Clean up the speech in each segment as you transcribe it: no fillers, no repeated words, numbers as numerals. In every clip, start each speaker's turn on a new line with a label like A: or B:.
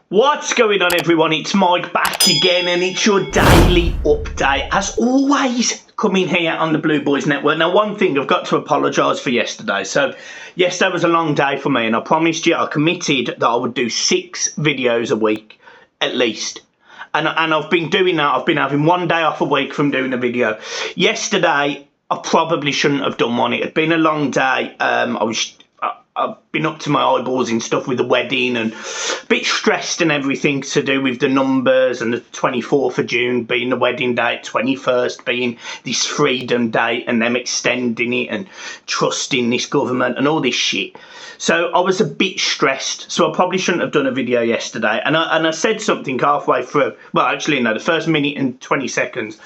A: What's going on, everyone? It's Mike back again, and it's your daily update, as always, coming here on the Blue Boys Network. Now, one thing, I've got to apologise for yesterday. So, yesterday was a long day for me, and I promised you, I committed that I would do 6 videos a week, at least. And I've been doing that. I've been having one day off a week from doing a video. Yesterday, I probably shouldn't have done one. It had been a long day. I've been up to my eyeballs in stuff with the wedding and a bit stressed and everything to do with the numbers, and the 24th of June being the wedding date, 21st being this freedom date, and them extending it and trusting this government and all this shit. So I was a bit stressed, so I probably shouldn't have done a video yesterday. And I said something halfway through. Well, actually, no, the first minute and 20 seconds.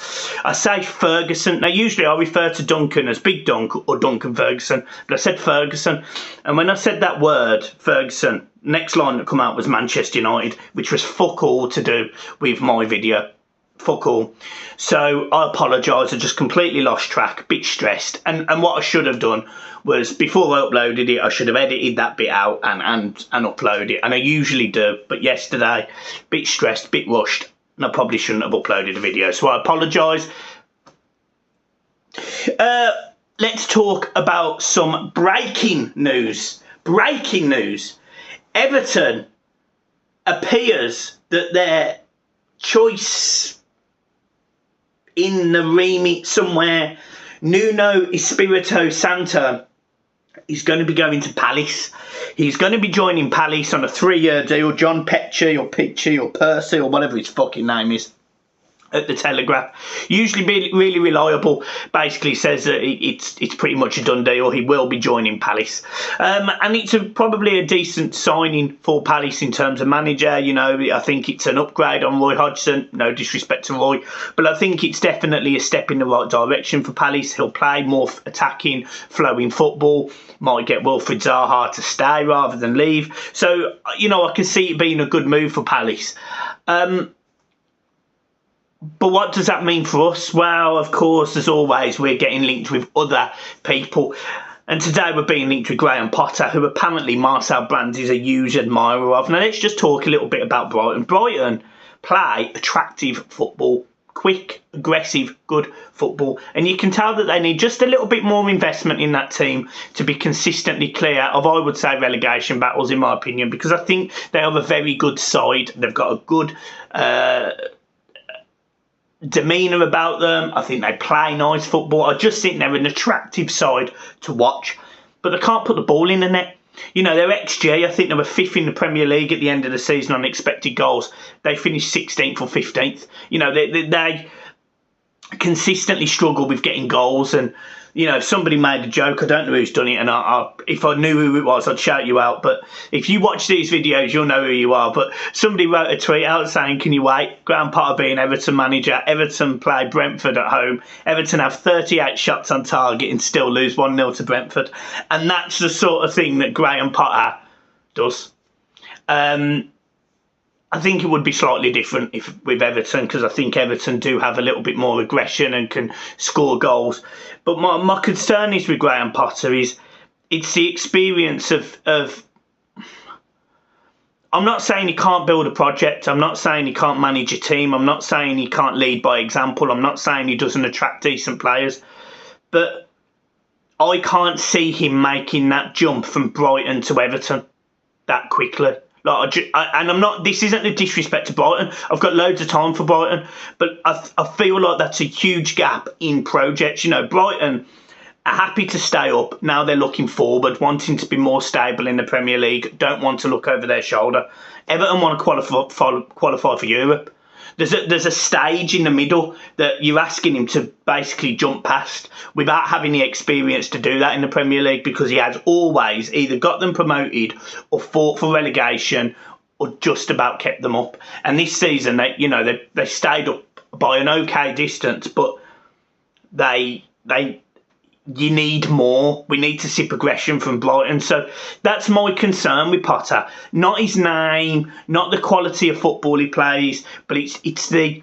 A: I say Ferguson. Now, usually I refer to Duncan as Big Dunk or Duncan Ferguson, but I said Ferguson. And when I said that word, Ferguson, next line that come out was Manchester United, which was fuck all to do with my video. Fuck all. So I apologise, I just completely lost track, a bit stressed. And what I should have done was, before I uploaded it, I should have edited that bit out and uploaded it. And I usually do, but yesterday, a bit stressed, a bit rushed, and I probably shouldn't have uploaded a video. So I apologise. Let's talk about some breaking news. Breaking news. Everton appears that their choice in the remit somewhere, Nuno Espirito Santo, is going to be going to Palace. He's going to be joining Palace on a 3-year deal. John Petchy or Pitchy or Percy or whatever his fucking name is at the Telegraph, usually really reliable, basically says that it's pretty much a done deal. He will be joining Palace, and it's probably a decent signing for Palace in terms of manager. You know, I think it's an upgrade on Roy Hodgson. No disrespect to Roy, but I think it's definitely a step in the right direction for Palace. He'll play more attacking, flowing football. Might get Wilfried Zaha to stay rather than leave. So, you know, I can see it being a good move for Palace. But what does that mean for us? Well, of course, as always, we're getting linked with other people. And today we're being linked with Graham Potter, who apparently Marcel Brands is a huge admirer of. Now, let's just talk a little bit about Brighton. Brighton play attractive football, quick, aggressive, good football. And you can tell that they need just a little bit more investment in that team to be consistently clear of, I would say, relegation battles, in my opinion, because I think they have a very good side. They've got a good demeanour about them. I think they play nice football. I just think they're an attractive side to watch, but they can't put the ball in the net. You know, their XG, I think they were 5th in the Premier League at the end of the season on expected goals. They finished 16th or 15th. You know, they consistently struggle with getting goals. And, you know, somebody made a joke. I don't know who's done it, and if I knew who it was, I'd shout you out. But if you watch these videos, you'll know who you are. But somebody wrote a tweet out saying, can you wait? Graham Potter being Everton manager. Everton play Brentford at home. Everton have 38 shots on target and still lose 1-0 to Brentford. And that's the sort of thing that Graham Potter does. I think it would be slightly different with Everton, because I think Everton do have a little bit more aggression and can score goals. But my concern is with Graham Potter is it's the experience of I'm not saying he can't build a project. I'm not saying he can't manage a team. I'm not saying he can't lead by example. I'm not saying he doesn't attract decent players. But I can't see him making that jump from Brighton to Everton that quickly. Like, and I'm not. This isn't a disrespect to Brighton. I've got loads of time for Brighton, but I feel like that's a huge gap in projects. You know, Brighton are happy to stay up. Now they're looking forward, wanting to be more stable in the Premier League. Don't want to look over their shoulder. Everton want to qualify for Europe. There's a stage in the middle that you're asking him to basically jump past without having the experience to do that in the Premier League, because he has always either got them promoted or fought for relegation or just about kept them up. And this season, they stayed up by an okay distance, but you need more. We need to see progression from Brighton. So that's my concern with Potter. Not his name, not the quality of football he plays, but it's the,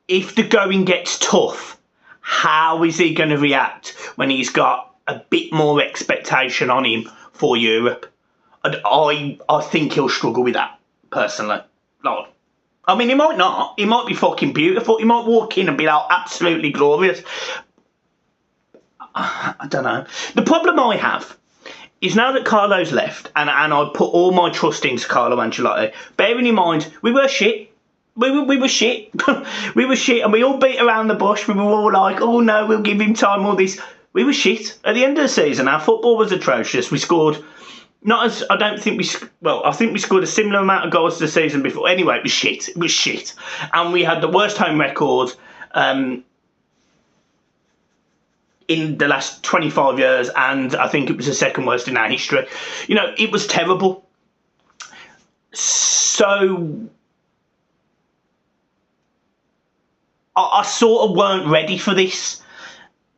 A: if the going gets tough, how is he going to react when he's got a bit more expectation on him for Europe? And I think he'll struggle with that, personally. Like, I mean, he might not. He might be fucking beautiful. He might walk in and be like absolutely glorious. I don't know. The problem I have is now that Carlo's left, and I put all my trust into Carlo Ancelotti, bearing in mind, we were shit. We were shit. We were shit, and we all beat around the bush. We were all like, oh no, we'll give him time, all this. We were shit. At the end of the season, our football was atrocious. We scored, not as, I don't think we, well, I think we scored a similar amount of goals the season before. Anyway, it was shit. It was shit. And we had the worst home record in the last 25 years, and I think it was the second worst in our history. You know, it was terrible. So I sort of weren't ready for this,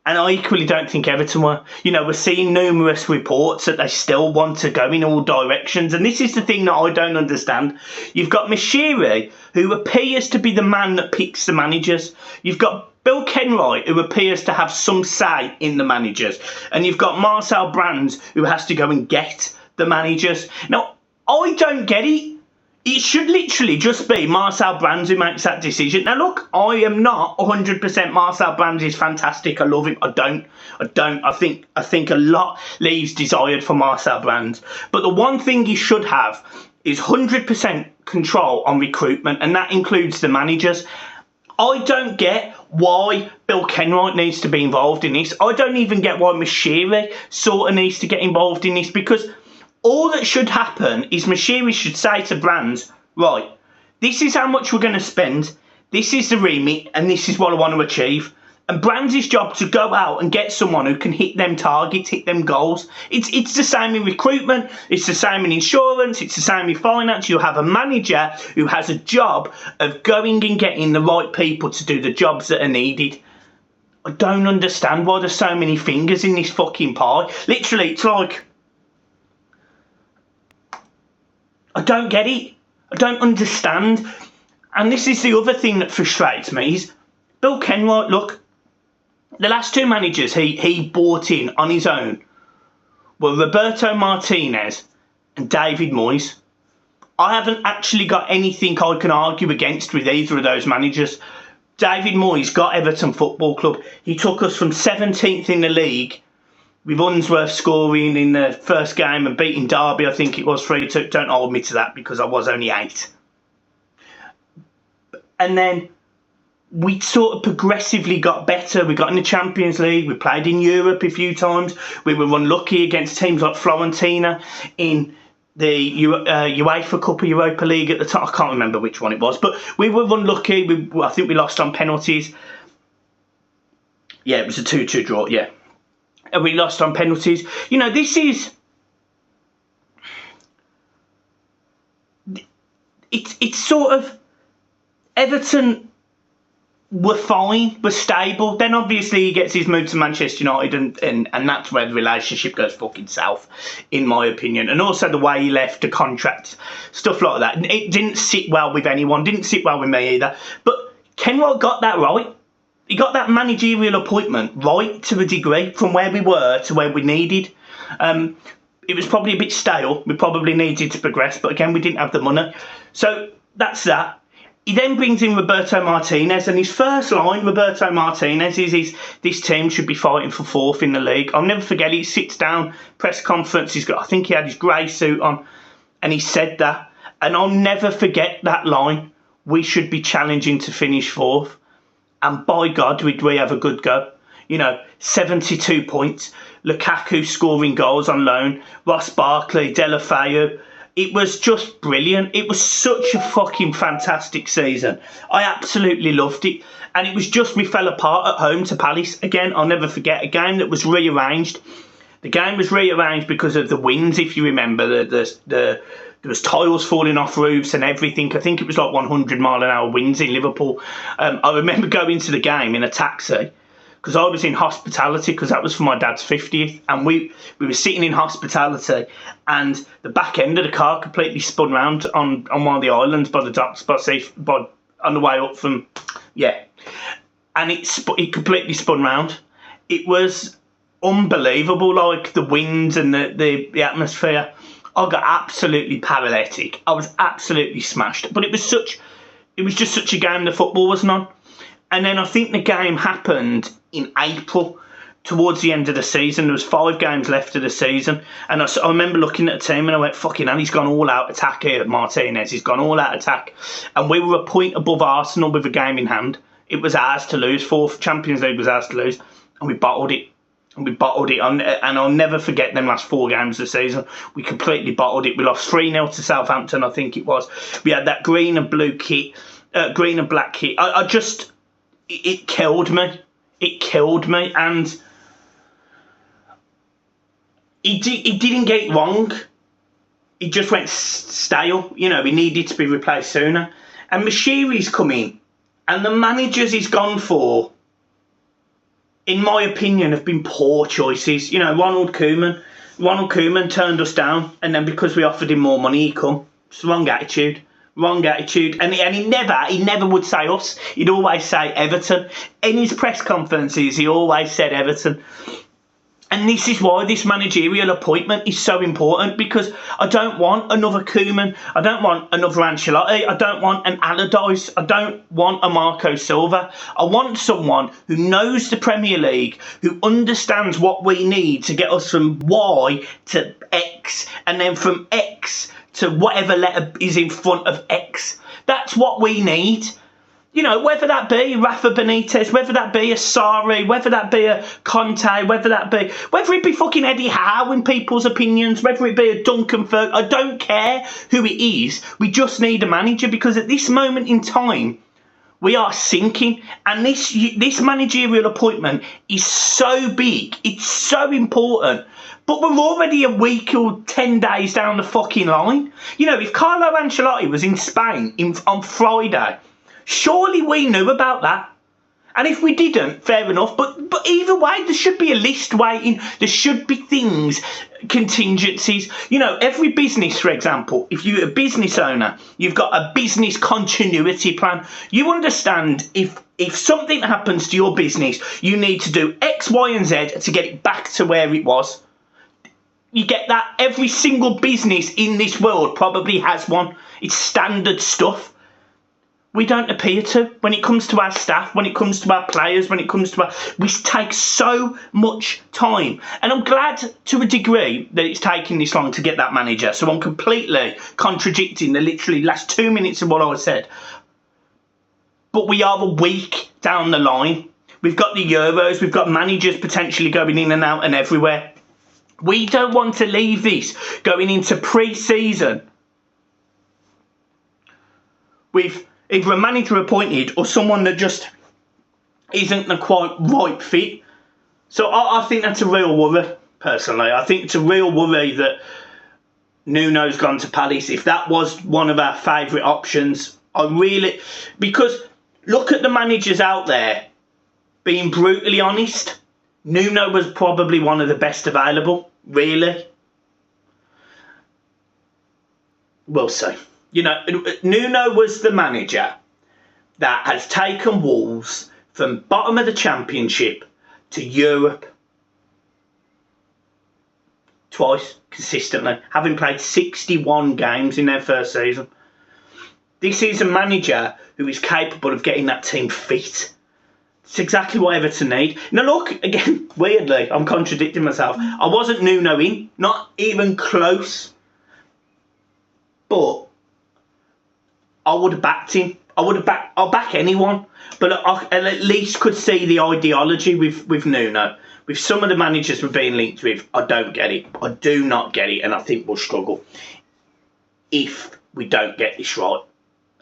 A: and I equally don't think Everton were. You know, we're seeing numerous reports that they still want to go in all directions, and this is the thing that I don't understand. You've got Mashiri, who appears to be the man that picks the managers. You've got Bill Kenwright, who appears to have some say in the managers, and you've got Marcel Brands, who has to go and get the managers. Now, I don't get it. It should literally just be Marcel Brands who makes that decision. Now, look, I am not 100% Marcel Brands is fantastic. I love him. I don't. I think a lot leaves desired for Marcel Brands. But the one thing he should have is 100% control on recruitment, and that includes the managers. I don't get why Bill Kenwright needs to be involved in this. I don't even get why Mashiri sort of needs to get involved in this, because all that should happen is Mashiri should say to Brands, right, this is how much we're going to spend, this is the remit, and this is what I want to achieve. And Brands' job to go out and get someone who can hit them targets, hit them goals. It's the same in recruitment, it's the same in insurance, it's the same in finance. You have a manager who has a job of going and getting the right people to do the jobs that are needed. I don't understand why there's so many fingers in this fucking pie. Literally, it's like, I don't get it. I don't understand. And this is the other thing that frustrates me is Bill Kenwright, look, the last two managers he brought in on his own were Roberto Martinez and David Moyes. I haven't actually got anything I can argue against with either of those managers. David Moyes got Everton Football Club. He took us from 17th in the league with Unsworth scoring in the first game and beating Derby, I think it was 3-2. Don't hold me to that because I was only 8. And then we sort of progressively got better. We got in the Champions League. We played in Europe a few times. We were unlucky against teams like Fiorentina in the UEFA Cup or Europa League at the time. I can't remember which one it was, but we were unlucky. I think we lost on penalties. Yeah, it was a 2-2 draw, yeah. And we lost on penalties. You know, this is... It's sort of... Everton were fine, were stable. Then obviously he gets his move to Manchester United, and that's where the relationship goes fucking south, in my opinion. And also the way he left the contract, stuff like that. It didn't sit well with anyone, didn't sit well with me either. But Kenwright got that right. He got that managerial appointment right to a degree, from where we were to where we needed. It was probably a bit stale. We probably needed to progress, but again, we didn't have the money. So that's that. He then brings in Roberto Martinez, and his first line, Roberto Martinez, is this team should be fighting for 4th in the league. I'll never forget it. He sits down, press conference, I think he had his grey suit on, and he said that. And I'll never forget that line. We should be challenging to finish 4th. And by God, we have a good go. You know, 72 points. Lukaku scoring goals on loan. Ross Barkley, Deulofeu. It was just brilliant. It was such a fucking fantastic season. I absolutely loved it. And it was just, we fell apart at home to Palace. Again, I'll never forget, a game that was rearranged. The game was rearranged because of the winds, if you remember. There was tiles falling off roofs and everything. I think it was like 100-mile-an-hour winds in Liverpool. I remember going to the game in a taxi because I was in hospitality, because that was for my dad's 50th. And we were sitting in hospitality, and the back end of the car completely spun round on one of the islands by the docks, on the way up from, yeah. And it completely spun round. It was unbelievable, like the winds and the atmosphere. I got absolutely paralytic. I was absolutely smashed. But it was just such a game the football wasn't on. And then I think the game happened in April, towards the end of the season. There was 5 games left of the season. And I remember looking at the team and I went, fucking hell, he's gone all out attack here, Martinez. He's gone all out attack. And we were a point above Arsenal with a game in hand. It was ours to lose. 4th Champions League was ours to lose. And we bottled it. And I'll never forget them last 4 games of the season. We completely bottled it. We lost 3-0 to Southampton, I think it was. We had that green and black kit. It killed me. It killed me. And he didn't get it wrong. He just went stale. You know, he needed to be replaced sooner. And Mashiri's come in. And the managers he's gone for, in my opinion, have been poor choices. You know, Ronald Koeman turned us down, and then because we offered him more money, he come. It's the wrong attitude. And he never would say us. He'd always say Everton. In his press conferences, he always said Everton. And this is why this managerial appointment is so important, because I don't want another Koeman. I don't want another Ancelotti. I don't want an Allardyce. I don't want a Marco Silva. I want someone who knows the Premier League, who understands what we need to get us from Y to X, and then from X to whatever letter is in front of X. That's what we need. You know, whether that be Rafa Benitez, whether that be a Sarri, whether that be a Conte, whether it be fucking Eddie Howe in people's opinions, whether it be a Duncan Ferg, I don't care who it is. We just need a manager, because at this moment in time, we are sinking. And this managerial appointment is so big, it's so important. But we're already a week or 10 days down the fucking line. You know, if Carlo Ancelotti was in Spain on Friday, surely we knew about that. And if we didn't, fair enough. But either way, there should be a list waiting. There should be things, contingencies. You know, every business, for example, if you're a business owner, you've got a business continuity plan. You understand if something happens to your business, you need to do X, Y, and Z to get it back to where it was. You get that? Every single business in this world probably has one. It's standard stuff. We don't appear to. When it comes to our staff, when it comes to our players, we take so much time. And I'm glad to a degree that it's taken this long to get that manager. So I'm completely contradicting the literally last 2 minutes of what I said. But we are a week down the line. We've got the Euros. We've got managers potentially going in and out and everywhere. We don't want to leave this going into pre-season with either a manager appointed or someone that just isn't the quite right fit. So I think that's a real worry, personally. I think it's a real worry that Nuno's gone to Palace. If that was one of our favourite options, because look at the managers out there, being brutally honest, Nuno was probably one of the best available, really. We'll see. You know, Nuno was the manager that has taken Wolves from bottom of the Championship to Europe twice, consistently, having played 61 games in their first season. This is a manager who is capable of getting that team fit. It's exactly what Everton need. Now look, again, weirdly, I'm contradicting myself. I wasn't Nuno-ing, not even close. But I would have backed him. I'll back anyone. But I at least could see the ideology with Nuno. With some of the managers we're being linked with, I don't get it. I do not get it, and I think we'll struggle if we don't get this right.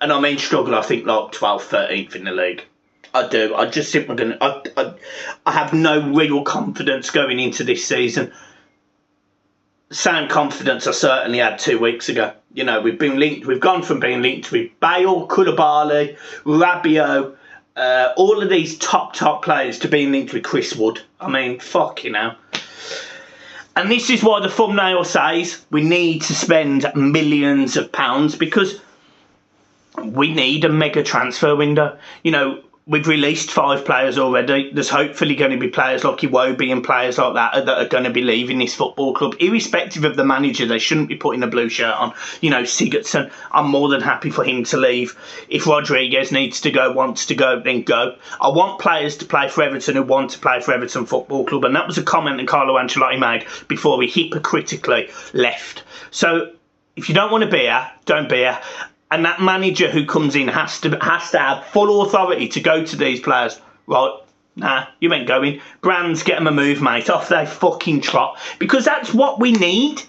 A: And I mean struggle, I think like 12th, 13th in the league. I do. I just think we're going to... I have no real confidence going into this season. Same confidence I certainly had 2 weeks ago. You know, we've gone from being linked with Bale, Koulibaly, Rabiot, all of these top players to being linked with Chris Wood. I mean, fucking hell. And this is why the thumbnail says we need to spend millions of pounds, because we need a mega transfer window. You know, we've released 5 players already. There's hopefully going to be players like Iwobi and players like that are going to be leaving this football club. Irrespective of the manager, they shouldn't be putting a blue shirt on. You know, Sigurdsson, I'm more than happy for him to leave. If Rodriguez needs to go, wants to go, then go. I want players to play for Everton who want to play for Everton Football Club. And that was a comment that Carlo Ancelotti made before he hypocritically left. So if you don't want to be here, don't be here. And that manager who comes in has to have full authority to go to these players. Right, nah, you ain't going. Brands, get them a move, mate. Off they fucking trot. Because that's what we need.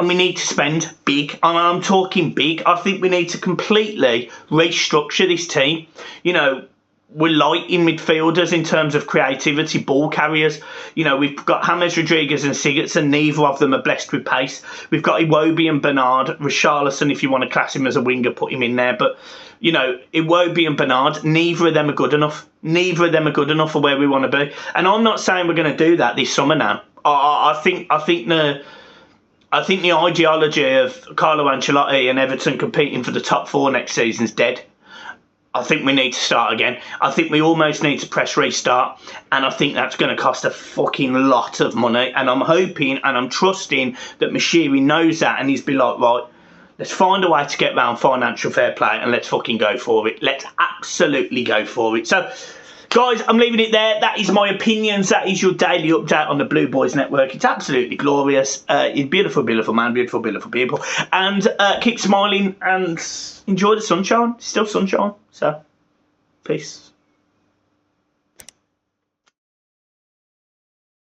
A: And we need to spend big. I'm talking big. I think we need to completely restructure this team. You know, we're light in midfielders in terms of creativity, ball carriers. You know, we've got James Rodriguez and Sigurdsson. Neither of them are blessed with pace. We've got Iwobi and Bernard. Richarlison, if you want to class him as a winger, put him in there. But, you know, Iwobi and Bernard, neither of them are good enough. Neither of them are good enough for where we want to be. And I'm not saying we're going to do that this summer now. I think the ideology of Carlo Ancelotti and Everton competing for the top 4 next season's dead. I think we need to start again. I think we almost need to press restart. And I think that's going to cost a fucking lot of money. And I'm hoping and I'm trusting that Moshiri knows that. And he's be like, right, let's find a way to get round financial fair play. And let's fucking go for it. Let's absolutely go for it. So, guys, I'm leaving it there. That is my opinions. That is your daily update on the Blue Boys Network. It's absolutely glorious. You're beautiful, beautiful man. Beautiful, beautiful people. And keep smiling and enjoy the sunshine. It's still sunshine. So, peace.